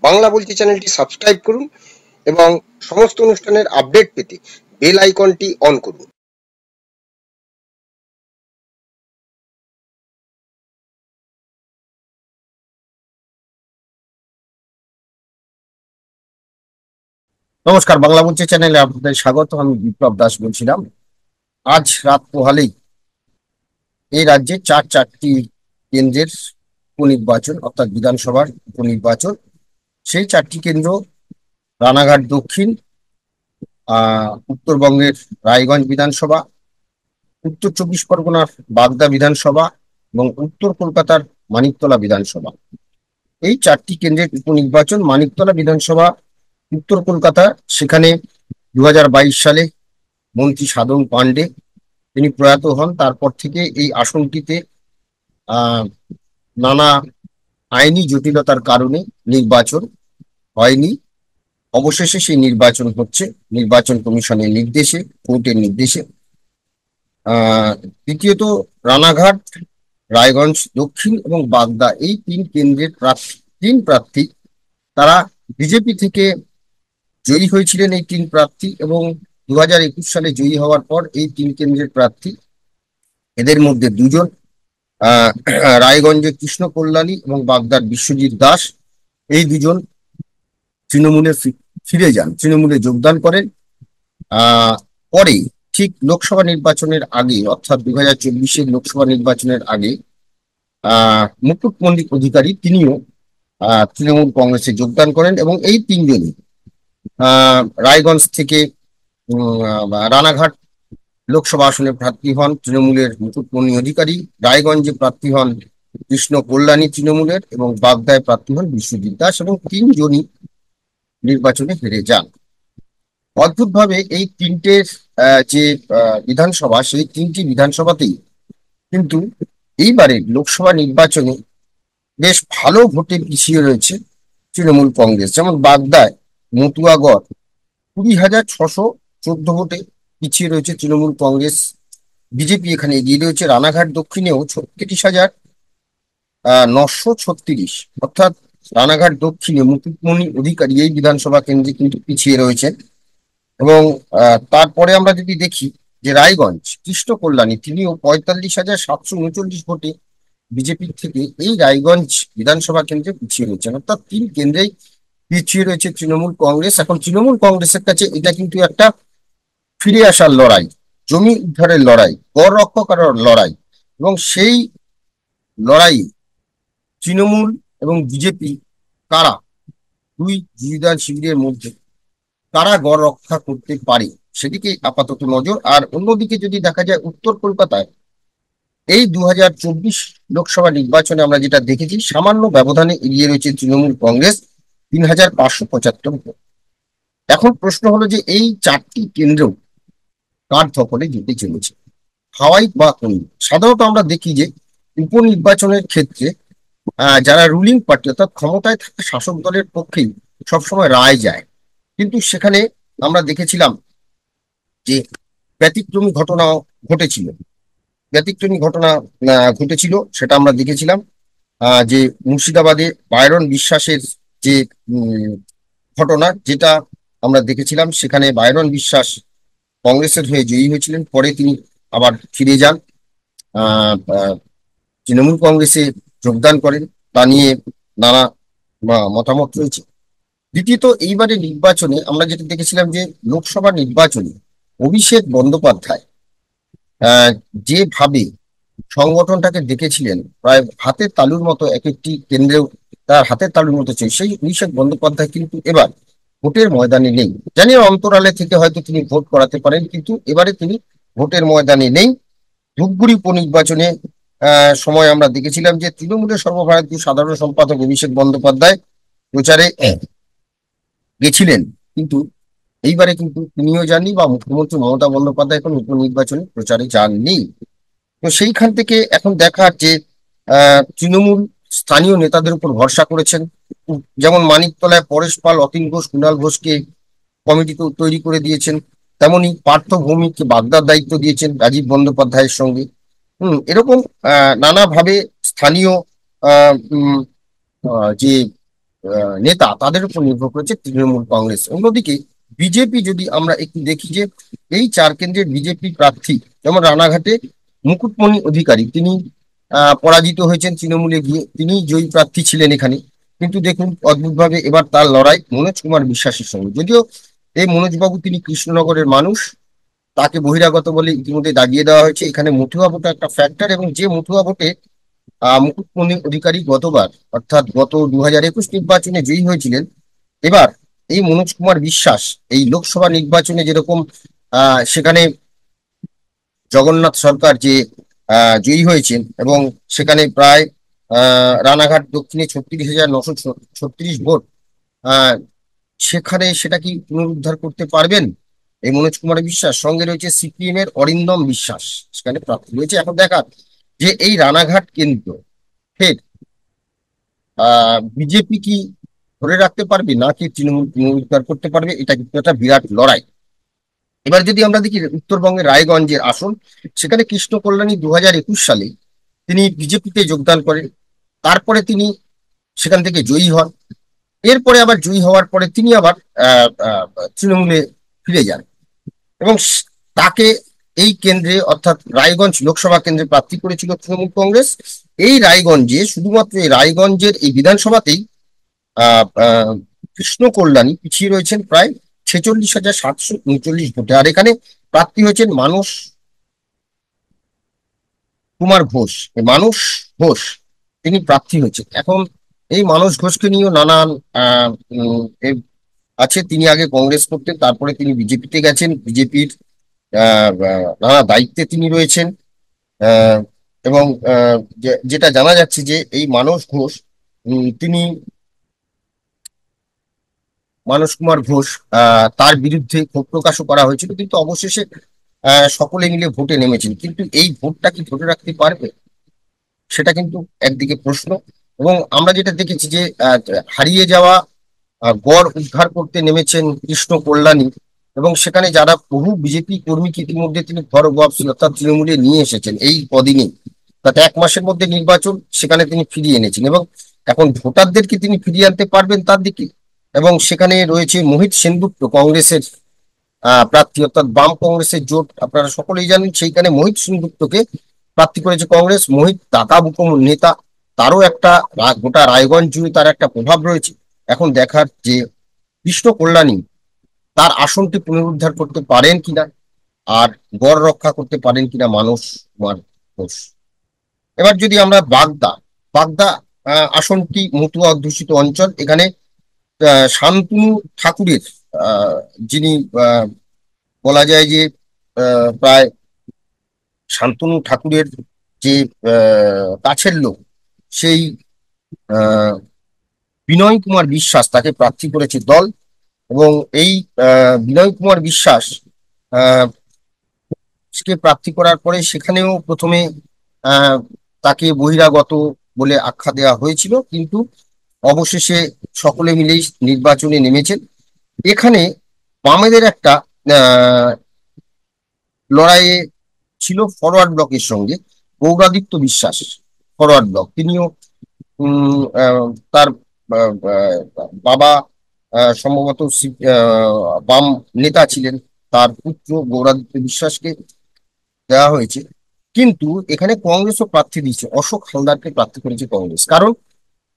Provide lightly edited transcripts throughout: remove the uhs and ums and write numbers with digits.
বাংলা বলছি চ্যানেলটি সাবস্ক্রাইব করুন এবং সমস্ত অনুষ্ঠানের আপডেট পেতে বেল আইকনটি অন করুন। নমস্কার, বাংলা বলছি চ্যানেলে আপনাদের স্বাগত। আমি বিপ্লব দাস বলছিলাম। আজ রাত পোহালেই এই রাজ্যে চারটি কেন্দ্রের উপনির্বাচন, অর্থাৎ বিধানসভার উপনির্বাচন। সেই চারটি কেন্দ্র রানাঘাট দক্ষিণ, উত্তরবঙ্গের রায়গঞ্জ বিধানসভা, উত্তর চব্বিশ পরগনার বাগদা বিধানসভা এবং উত্তর কলকাতার মানিকতলা বিধানসভা। এই চারটি কেন্দ্রের উপনির্বাচন। মানিকতলা বিধানসভা উত্তর কলকাতা, সেখানে 2022 সালে মন্ত্রী সাধন পাণ্ডে তিনি প্রয়াত হন। তারপর থেকে এই আসনটিতে নানা আইনি জটিলতার কারণে নির্বাচন হয়নি। অবশেষে সেই নির্বাচন হচ্ছে নির্বাচন কমিশনের নির্দেশে, কোর্টের নির্দেশে। দ্বিতীয়ত, রানাঘাট, রায়গঞ্জ দক্ষিণ এবং বাগদা, এই তিন কেন্দ্রের তিন প্রার্থী তারা বিজেপি থেকে জয়ী হয়েছিলেন। এই তিন প্রার্থী এবং 2021 সালে জয়ী হওয়ার পর এই তিন কেন্দ্রের প্রার্থী, এদের মধ্যে দুজন রায়গঞ্জের কৃষ্ণ কল্যাণী এবং বাগদার বিশ্বজিৎ দাস, এই দুজন তৃণমূলে ফিরে যান, তৃণমূলে যোগদান করেন। পরে ঠিক লোকসভা নির্বাচনের আগে, অর্থাৎ 2024-এর লোকসভা নির্বাচনের আগে মুকুট মল্লিক অধিকারী তিনিও তৃণমূল কংগ্রেসে যোগদান করেন এবং এই তিনজনই রায়গঞ্জ থেকে রানাঘাট লোকসভা আসনে প্রার্থী হন তৃণমূলের মুকুটমণি অধিকারী, রায়গঞ্জে প্রার্থী হন কৃষ্ণ কল্যাণী তৃণমূলের এবং বাগদায় প্রার্থী হন বিশ্বজিৎ দাস, এবং তিনজনই নির্বাচনে হেরে যান। অদ্ভুতভাবে এই তিনটের যে বিধানসভা, সেই তিনটি বিধানসভাতেই কিন্তু এইবারে লোকসভা নির্বাচনে বেশ ভালো ভোটে পিছিয়ে রয়েছে তৃণমূল কংগ্রেস। যেমন বাগদায় মতুয়াগড় 20,614 ভোটে পিছিয়ে রয়েছে তৃণমূল কংগ্রেস, বিজেপি এখানে এগিয়ে রয়েছে। রানাঘাট দক্ষিণেও 36,936, অর্থাৎ রানাঘাট দক্ষিণে মুকুটমণি অধিকারী এই বিধানসভা কেন্দ্রে কিন্তু পিছিয়ে রয়েছে। এবং তারপরে আমরা যদি দেখি যে রায়গঞ্জ কৃষ্ণ কল্যাণী তিনিও 45,739 ভোটে বিজেপির থেকে এই রায়গঞ্জ বিধানসভা কেন্দ্রে পিছিয়ে রয়েছেন। অর্থাৎ তিন কেন্দ্রেই পিছিয়ে রয়েছে তৃণমূল কংগ্রেস। এখন তৃণমূল কংগ্রেসের কাছে এটা কিন্তু একটা ফিরে আসার লড়াই, জমি উদ্ধারের লড়াই, গড় রক্ষা করার লড়াই, এবং সেই লড়াই তৃণমূল এবং বিজেপি কারা, দুই যুযুধান শিবিরের মধ্যে কারা গড় রক্ষা করতে পারে সেদিকে আপাতত নজর। আর অন্যদিকে যদি দেখা যায় উত্তর কলকাতায় এই 2024 লোকসভা নির্বাচনে আমরা যেটা দেখেছি, সামান্য ব্যবধানে এগিয়ে রয়েছে তৃণমূল কংগ্রেস 3,575 ভোট। এখন প্রশ্ন হলো যে এই চারটি কেন্দ্র কার দখলে যেতে চলেছে, হাওয়াই বা কোন। সাধারণত আমরা দেখি যে উপনির্বাচনের ক্ষেত্রে যারা রুলিং পার্টি, অর্থাৎ ক্ষমতায় থাকা শাসক দলের পক্ষেই সবসময় রায় যায়, কিন্তু সেখানে আমরা দেখেছিলাম যে ব্যতিক্রমী ঘটনা ঘটেছিল। সেটা আমরা দেখেছিলাম যে মুর্শিদাবাদে বায়রন বিশ্বাসের যে ঘটনা, যেটা আমরা দেখেছিলাম, সেখানে বায়রন বিশ্বাস কংগ্রেসের হয়ে জয়ী হয়েছিলেন। পরে তিনি আবার ফিরে যান, তৃণমূল কংগ্রেসে যোগদান করেন। তা নিয়ে নানা মতামত রয়েছে। দ্বিতীয়ত, এইবারে নির্বাচনে আমরা যেটা দেখেছিলাম যে লোকসভা নির্বাচনে অভিষেক বন্দ্যোপাধ্যায় যেভাবে সংগঠনটাকে দেখেছিলেন, প্রায় হাতের তালুর মতো, এক একটি কেন্দ্রেও তার হাতের তালুর মতো ছিল, সেই অভিষেক বন্দ্যোপাধ্যায় কিন্তু এবার ভোটের ময়দানে নেই। জানি অন্তরালে থেকে হয়তো তিনি ভোট করাতে পারেন, কিন্তু এবারে তিনি ভোটের ময়দানে নেই। ধূপগুড়ি উপনির্বাচনে সময় আমরা দেখেছিলাম যে তৃণমূলের সর্বভারতীয় সাধারণ সম্পাদক অভিষেক বন্দ্যোপাধ্যায় প্রচারে গেছিলেন, কিন্তু এইবারে কিন্তু তিনিও যাননি, বা মুখ্যমন্ত্রী মমতা বন্দ্যোপাধ্যায় এখন উপনির্বাচনে প্রচারে যাননি। তো সেইখান থেকে এখন দেখার যে তৃণমূল স্থানীয় নেতাদের উপর ভরসা করেছেন। যেমন মানিকতলায় পরেশ পাল, অতীন ঘোষ, কুণাল ঘোষকে কমিটি তৈরি করে দিয়েছেন, তেমনি পার্থ ভৌমিককে বাগদার দায়িত্ব দিয়েছেন রাজীব বন্দ্যোপাধ্যায়ের সঙ্গে। এরকম নানাভাবে স্থানীয় যে নেতা তাদের উপর নির্ভর করেছে তৃণমূল কংগ্রেস। অন্যদিকে বিজেপি যদি আমরা একটু দেখি যে এই 4 কেন্দ্রের বিজেপি প্রার্থী যেমন রানাঘাটে মুকুটমণি অধিকারী, তিনি পরাজিত হয়েছেন তৃণমূলে গিয়ে, তিনি জয়ী প্রার্থী ছিলেন এখানে। কিন্তু দেখুন অদ্ভুতভাবে এবার তার লড়াই মনোজ কুমার বিশ্বাসের সঙ্গে, যদিও এই মনোজবাবু তিনি কৃষ্ণনগরের মানুষ, তাকে বহিরাগত বলে ইতিমধ্যে দাগিয়ে দেওয়া হয়েছে। এখানে মতুয়া ভোট একটা ফ্যাক্টর, এবং যে মতুয়া ভোটে মুকুটমণি অধিকারী গতবার অর্থাৎ গত 2021 নির্বাচনে জয়ী হয়েছিলেন, এবার এই মনোজ কুমার বিশ্বাস এই লোকসভা নির্বাচনে যেরকম সেখানে জগন্নাথ সরকার যে জয়ী হয়েছেন, এবং সেখানে প্রায় রানাঘাট দক্ষিণে 36,936 ভোট, আহ সেখানে সেটা কি পুনরুদ্ধার করতে পারবেন এই মনোজ কুমার বিশ্বাস? সঙ্গে রয়েছে সিপিএম এর অরিন্দম বিশ্বাস, সেখানে প্রার্থী রয়েছে। এখন দেখার যে এই রানাঘাট কেন্দ্র ফের বিজেপি কি ধরে রাখতে পারবে নাকি তৃণমূল পুনরুদ্ধার করতে পারবে, এটা কিন্তু একটা বিরাট লড়াই। এবার যদি আমরা দেখি উত্তরবঙ্গের রায়গঞ্জের আসন, সেখানে কৃষ্ণ কল্যাণী 2021 সালে তিনি বিজেপিতে যোগদান করেন, তারপরে তিনি সেখান থেকে জয়ী হন। এরপরে আবার জয়ী হওয়ার পরে তিনি আবার তৃণমূলে ফিরে যান, এবং তাকে এই কেন্দ্রে অর্থাৎ রায়গঞ্জ লোকসভা কেন্দ্রে প্রার্থী করেছিল তৃণমূল কংগ্রেস। এই রায়গঞ্জে শুধুমাত্র এই রায়গঞ্জের এই বিধানসভাতেই আহ আহ, কৃষ্ণ কল্যাণী পিছিয়ে রয়েছেন প্রায় 46,739 ভোটে। আর এখানে প্রার্থী হয়েছেন মানস কুমার ঘোষ। এই মানস ঘোষ তিনি প্রার্থী হয়েছেন। এখন এই মানস ঘোষকে নিয়েও নানান আহ উম, এ আছে। তিনি আগে কংগ্রেস করতেন, তারপরে তিনি বিজেপিতে গেছেন, বিজেপির নানা দায়িত্বে তিনি রয়েছেন। আহ, এবং যেটা জানা যাচ্ছে যে এই মানস ঘোষ, তিনি মানস কুমার ঘোষ, তার বিরুদ্ধে ক্ষোভ প্রকাশও করা হয়েছিল, কিন্তু অবশেষে সকলে মিলে ভোটে নেমেছেন। কিন্তু এই ভোটটা কি ধরে রাখতে পারবে, সেটা কিন্তু একদিকে প্রশ্ন। এবং আমরা যেটা দেখেছি যে হারিয়ে যাওয়া গড় উদ্ধার করতে নেমেছেন কৃষ্ণ কল্যাণী, এবং সেখানে যারা বহু বিজেপি কর্মীকে ইতিমধ্যে তিনি ঘর ওয়াপসি অর্থাৎ তৃণমূলে নিয়ে এসেছেন এই কদিনে, তাতে 1 মাসের মধ্যে নির্বাচন, সেখানে তিনি ফিরিয়ে এনেছেন। এবং এখন ভোটারদেরকে তিনি ফিরিয়ে আনতে পারবেন তার দিকে। এবং সেখানে রয়েছে মোহিত সেনগুপ্ত, কংগ্রেসের প্রার্থী, অর্থাৎ বাম কংগ্রেসের জোট, আপনারা সকলেই জানেন। সেইখানে মোহিত সেনগুপ্তকে প্রার্থী করেছে কংগ্রেস। মোহিত দাতা বুকম নেতা, তারও একটা গোটা রায়গঞ্জ জুড়ে তার একটা প্রভাব রয়েছে। এখন দেখার যে কৃষ্ণ কল্যাণী তার আসনটি পুনরুদ্ধার করতে পারেন কিনা, আর গড় রক্ষা করতে পারেন কিনা মানস কুমার ঘোষ। এবার যদি আমরা বাগদা, বাগদা আসনটি মতুয়া অধ্যুষিত অঞ্চল। এখানে শান্তনু ঠাকুরের, আহ, যিনি বলা যায় যে প্রায় শান্তনু ঠাকুরের যে কাছের লোক, সেই আহ, বিনয় কুমার বিশ্বাস তাকে প্রার্থী করেছে দল। এবং এই বিনয় কুমার বিশ্বাস আহ, কে প্রার্থী করার পরে সেখানেও প্রথমে আহ, তাকে বহিরাগত বলে আখ্যা দেওয়া হয়েছিল, কিন্তু অবশেষে সকলে মিলেই নির্বাচনে নেমেছেন। এখানে বামেদের একটা আহ, লড়াইয়ে ছিল ফরওয়ার্ড ব্লকের সঙ্গে। গৌরাদিত্য বিশ্বাস ফরওয়ার্ড ব্লক, তিনিও তার বাবা সম্ভবত বাম নেতা ছিলেন, তার পুত্র গৌরাদিত্য বিশ্বাসকে দেওয়া হয়েছে। কিন্তু এখানে কংগ্রেসও প্রার্থী দিয়েছে, অশোক হালদারকে প্রার্থী করেছে কংগ্রেস। কারণ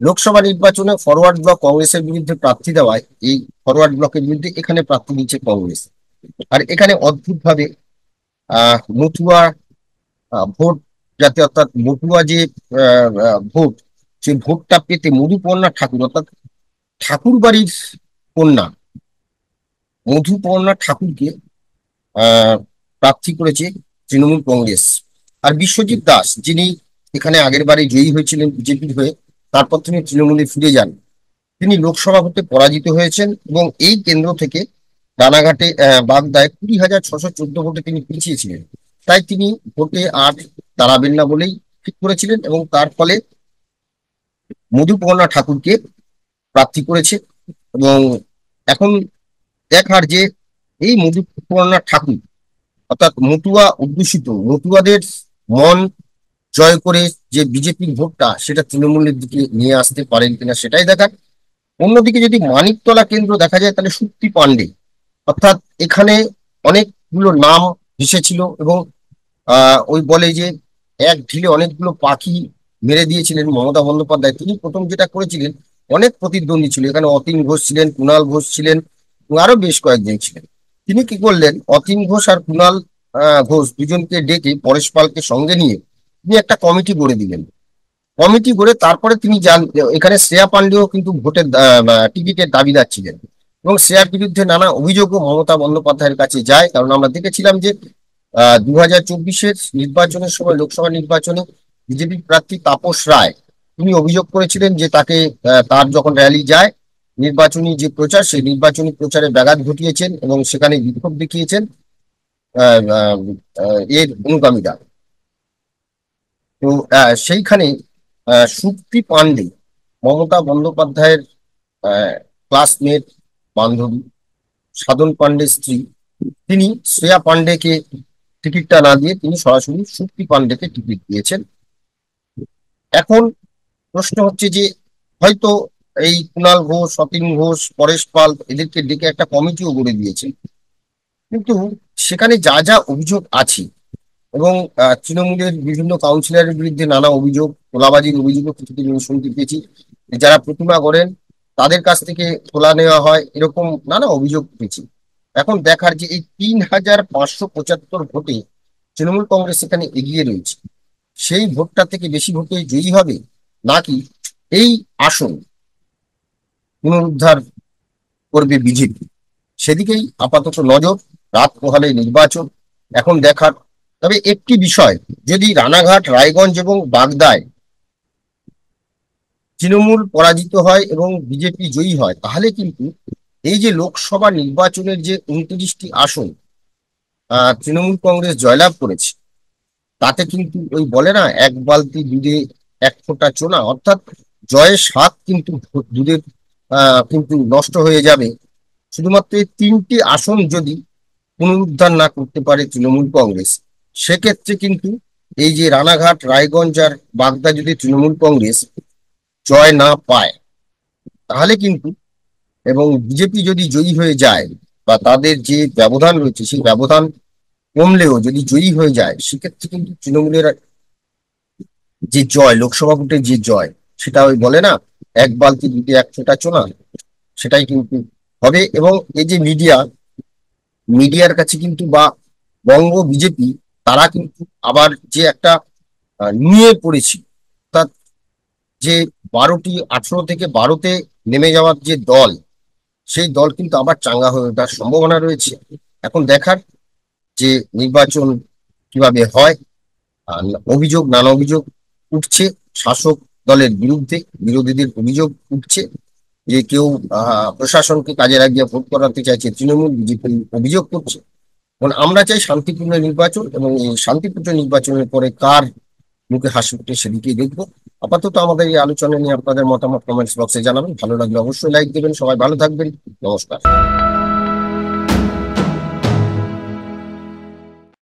লোকসভা নির্বাচনে ফরওয়ার্ড ব্লক কংগ্রেসের বিরুদ্ধে প্রার্থী দেওয়ায় এই ফরওয়ার্ড ব্লকের বিরুদ্ধে এখানে প্রার্থী দিচ্ছে কংগ্রেস। আর এখানে অদ্ভুতভাবে মতুয়া ভোট, যাতে অর্থাৎ মতুয়া যে ভোট, সেই ভোটটা পেতে মধুপর্ণা ঠাকুর অর্থাৎ ঠাকুর বাড়ির কন্যা মধুপর্ণা ঠাকুরকে আহ প্রার্থী করেছে তৃণমূল কংগ্রেস। আর বিশ্বজিৎ দাস, যিনি এখানে আগের বারে জয়ী হয়েছিলেন বিজেপির হয়ে, তারপর তিনি তৃণমূলে ফিরে যান, তিনি লোকসভা ভোটে পরাজিত হয়েছেন। এবং এই কেন্দ্র থেকে রানাঘাটে বাগদায় 20,614 ভোটে তিনি পিছিয়ে ছিলেন। তাই তিনি ভোটে আর দাঁড়াবেন না বলেই ঠিক করেছিলেন, এবং তার ফলে মধুপর্ণা ঠাকুরকে প্রার্থী করেছে। এবং এখন দেখার যে এই মধুপর্ণা ঠাকুর অর্থাৎ মতুয়া অধ্যুষিত মতুয়াদের মন জয় করে যে বিজেপির ভোটটা সেটা তৃণমূলের দিকে নিয়ে আসতে পারেন কিনা, সেটাই দেখার। অন্যদিকে যদি মানিকতলা কেন্দ্র দেখা যায় তাহলে সুপ্তি পান্ডে, অর্থাৎ এখানে অনেকগুলো নাম ভেসেছিল এবং ওই বলে যে এক ঢিলে অনেকগুলো পাখি মেরে দিয়েছিলেন মমতা বন্দ্যোপাধ্যায়। তিনি প্রথম যেটা করেছিলেন, অনেক প্রতিদ্বন্দ্বী ছিল এখানে, অতীন ঘোষ ছিলেন, কুণাল ঘোষ ছিলেন এবং আরো বেশ কয়েকজন ছিলেন। তিনি কি করলেন, অতীন ঘোষ আর কুণাল ঘোষ দুজনকে ডেকে পরেশ পালকে সঙ্গে নিয়ে তিনি একটা কমিটি গড়ে দিলেন। কমিটি গড়ে তারপরে তিনি যান, এখানে শ্রেয়া পান্ডেও কিন্তু ভোটের টিকিটের দাবিদার ছিলেন এবং শ্রেয়ার বিরুদ্ধে নানা অভিযোগও মমতা বন্দ্যোপাধ্যায়ের কাছে যায়। কারণ আমরা দেখেছিলাম যে 2024-এর নির্বাচনের সময়, লোকসভা নির্বাচনে বিজেপি প্রার্থী তাপস রায় তিনি অভিযোগ করেছিলেন যে তাকে তার যখন র্যালি যায়, নির্বাচনী যে প্রচার, সেই নির্বাচনী প্রচারে ব্যাঘাত ঘটিয়েছেন এবং সেখানে বিক্ষোভ দেখিয়েছেন আহ, আহ, এর অনুগামীরা। তো সেইখানে সুপ্তি পান্ডে, মমতা বন্দ্যোপাধ্যায়ের ক্লাসমেট, বান্ধবী, সাধন পান্ডের স্ত্রী, তিনি শ্রেয়া পান্ডেকে টিকিটটা না দিয়ে তিনি সরাসরি সুপ্তি পান্ডেকে টিকিট দিয়েছেন। এখন প্রশ্ন হচ্ছে যে হয়তো এই কুণাল ঘোষ, অতীন ঘোষ, পরেশ পাল এদেরকে ডেকে একটা কমিটিও গড়ে দিয়েছে, কিন্তু সেখানে যা যা অভিযোগ আছে এবং তৃণমূলের বিভিন্ন কাউন্সিলরের বিরুদ্ধে নানা অভিযোগ, তোলাবাজির অভিযোগও কিছুদিন আমি শুনতে পেয়েছি। যারা প্রতিমা করেন তাদের কাছ থেকে তোলা নেওয়া হয়, এরকম নানা অভিযোগ পেয়েছি। এখন দেখার যে এই 3575 ভোটে তৃণমূল কংগ্রেস এখানে এগিয়ে রয়েছে, সেই ভোটটা থেকে বেশি ভোটে জয়ী হবে নাকি এই আসন পুনরুদ্ধার করবে বিজেপি, সেদিকেই আপাতত নজর। রাত পোহালে নির্বাচন এখন দেখার। তবে একটি বিষয়, যদি রানাঘাট, রায়গঞ্জ এবং বাগদায় তৃণমূল পরাজিত হয় এবং বিজেপি জয়ী হয়, তাহলে কিন্তু এই যে লোকসভা নির্বাচনের যে 29টি আসন তৃণমূল কংগ্রেস জয়লাভ করেছে, তাতে কিন্তু ওই বলে না, এক বালতি দুধে এক ফোঁটা চোনা, অর্থাৎ জয়ের স্বাদ কিন্তু দুধের কিন্তু নষ্ট হয়ে যাবে শুধুমাত্র এই 3টি আসন যদি পুনরুদ্ধার না করতে পারে তৃণমূল কংগ্রেস। সেক্ষেত্রে কিন্তু এই যে রানাঘাট, রায়গঞ্জ আর বাগদা যদি তৃণমূল কংগ্রেস জয় না পায়, তাহলে কিন্তু, এবং বিজেপি যদি জয়ী হয়ে যায় বা তাদের যে ব্যবধান রয়েছে সেই ব্যবধান কমলেও যদি জয়ী হয়ে যায়, সেক্ষেত্রে কিন্তু তৃণমূলের যে জয়, লোকসভা ভোটের যে জয়, সেটা ওই বলে না, এক বালতি দুধে এক ফোঁটা চোনা, সেটাই কিন্তু হবে। এবং এই যে মিডিয়ার কাছে কিন্তু বা বঙ্গ বিজেপি, তারা কিন্তু আবার যে একটা নিয়ে পড়েছি, অর্থাৎ যে 18 থেকে 12-তে নেমে যাওয়ার যে দল, সেই দল কিন্তু আবার চাঙ্গা হয়ে ওঠার সম্ভাবনা রয়েছে। এখন দেখার যে নির্বাচন কিভাবে হয়। আর নানা অভিযোগ উঠছে শাসক দলের বিরুদ্ধে, বিরোধীদের অভিযোগ উঠছে যে কেউ প্রশাসনকে কাজে লাগিয়ে ভোট করাতে চাইছে তৃণমূল, বিজেপি অভিযোগ করছে। এখন আমরা চাই শান্তিপূর্ণ নির্বাচন, এবং এই শান্তিপূর্ণ নির্বাচনের পরে কার মুখে হাসি উঠে সেদিকেই দেখবো। আপাতত আমাদের এই আলোচনা নিয়ে আপনাদের মতামত কমেন্টস বক্সে জানাবেন। ভালো লাগলে অবশ্যই লাইক দেবেন। সবাই ভালো থাকবেন। নমস্কার।